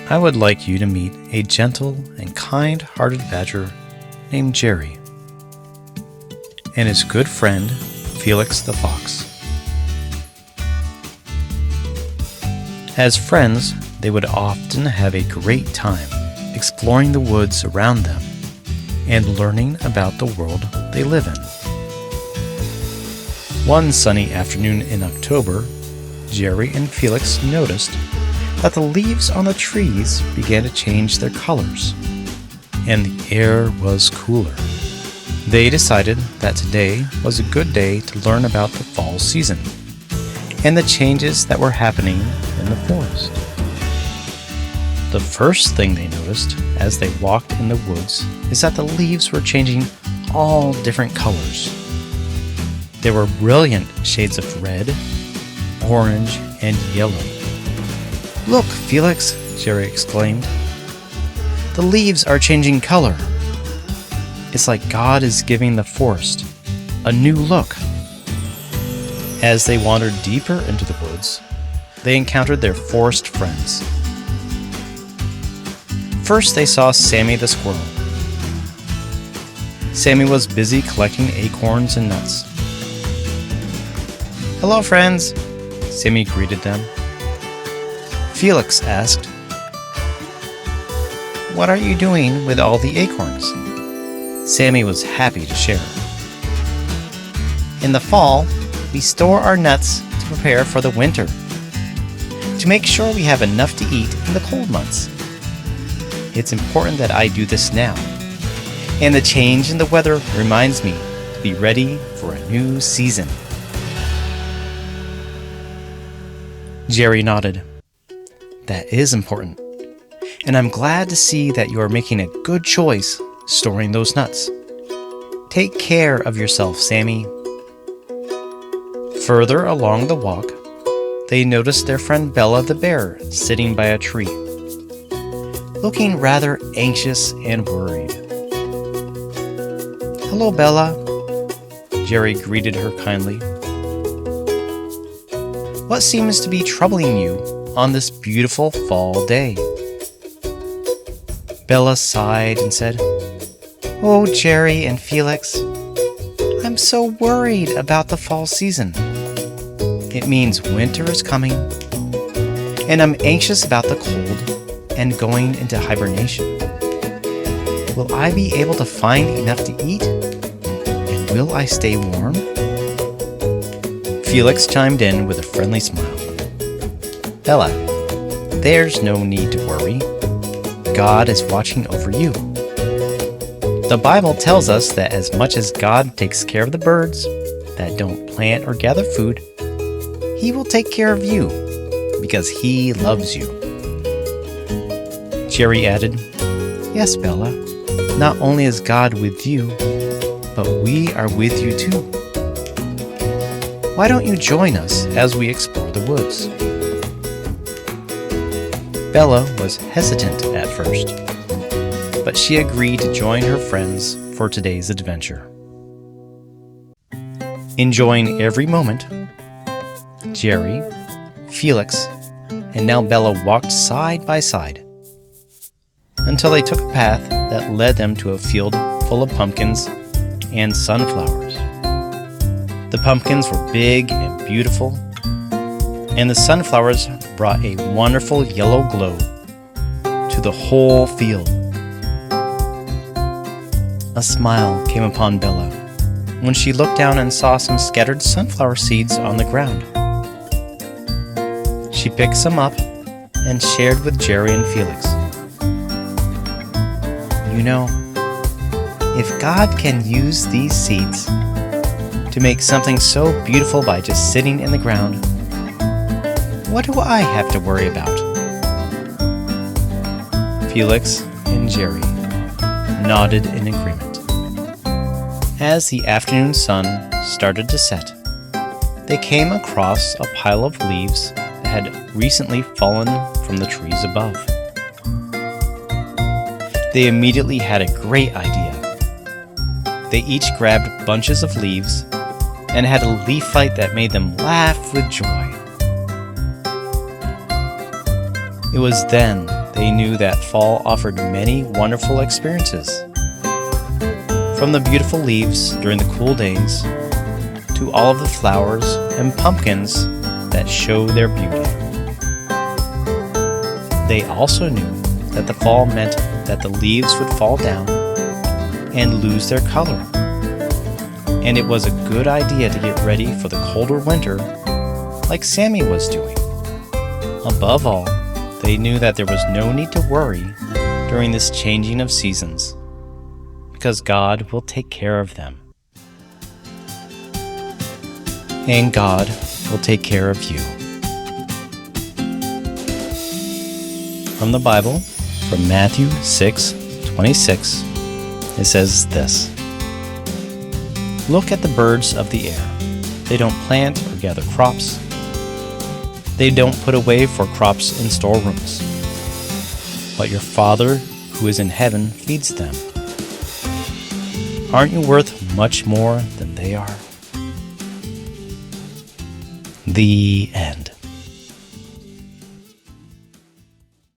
I would like you to meet a gentle and kind-hearted badger named Jerry and his good friend, Felix the fox. As friends, they would often have a great time exploring the woods around them and learning about the world they live in. One sunny afternoon in October, Jerry and Felix noticed that the leaves on the trees began to change their colors, and the air was cooler. They decided that today was a good day to learn about the fall season and the changes that were happening in the forest. The first thing they noticed as they walked in the woods is that the leaves were changing all different colors. There were brilliant shades of red, orange, and yellow. "Look, Felix," Jerry exclaimed. "The leaves are changing color. It's like God is giving the forest a new look." As they wandered deeper into the woods, they encountered their forest friends. First, they saw Sammy the squirrel. Sammy was busy collecting acorns and nuts. "Hello, friends," Sammy greeted them. Felix asked, "What are you doing with all the acorns?" Sammy was happy to share. "In the fall, we store our nuts to prepare for the winter, to make sure we have enough to eat in the cold months. It's important that I do this now, and the change in the weather reminds me to be ready for a new season." Jerry nodded. "That is important, and I'm glad to see that you are making a good choice storing those nuts. Take care of yourself, Sammy." Further along the walk, they noticed their friend Bella the bear sitting by a tree, looking rather anxious and worried. "Hello, Bella," Jerry greeted her kindly. "What seems to be troubling you on this beautiful fall day?" Bella sighed and said, "Oh, Jerry and Felix, I'm so worried about the fall season. It means winter is coming, and I'm anxious about the cold and going into hibernation. Will I be able to find enough to eat? And will I stay warm?" Felix chimed in with a friendly smile. "Bella, there's no need to worry. God is watching over you. The Bible tells us that as much as God takes care of the birds that don't plant or gather food, He will take care of you because He loves you." Jerry added, "Yes, Bella, not only is God with you, but we are with you too. Why don't you join us as we explore the woods?" Bella was hesitant at first, but she agreed to join her friends for today's adventure. Enjoying every moment, Jerry, Felix, and now Bella walked side by side until they took a path that led them to a field full of pumpkins and sunflowers. The pumpkins were big and beautiful, and the sunflowers brought a wonderful yellow glow to the whole field. A smile came upon Bella when she looked down and saw some scattered sunflower seeds on the ground. She picked some up and shared with Jerry and Felix. "You know, if God can use these seeds to make something so beautiful by just sitting in the ground, what do I have to worry about?" Felix and Jerry nodded in agreement. As the afternoon sun started to set, they came across a pile of leaves that had recently fallen from the trees above. They immediately had a great idea. They each grabbed bunches of leaves and had a leaf fight that made them laugh with joy. It was then they knew that fall offered many wonderful experiences. From the beautiful leaves during the cool days to all of the flowers and pumpkins that show their beauty. They also knew that the fall meant that the leaves would fall down and lose their color. And it was a good idea to get ready for the colder winter like Sammy was doing. Above all, they knew that there was no need to worry during this changing of seasons, because God will take care of them. And God will take care of you. From the Bible, from Matthew 6:26, it says this: "Look at the birds of the air. They don't plant or gather crops. They don't put away for crops in storerooms. But your Father who is in heaven feeds them. Aren't you worth much more than they are?" The end.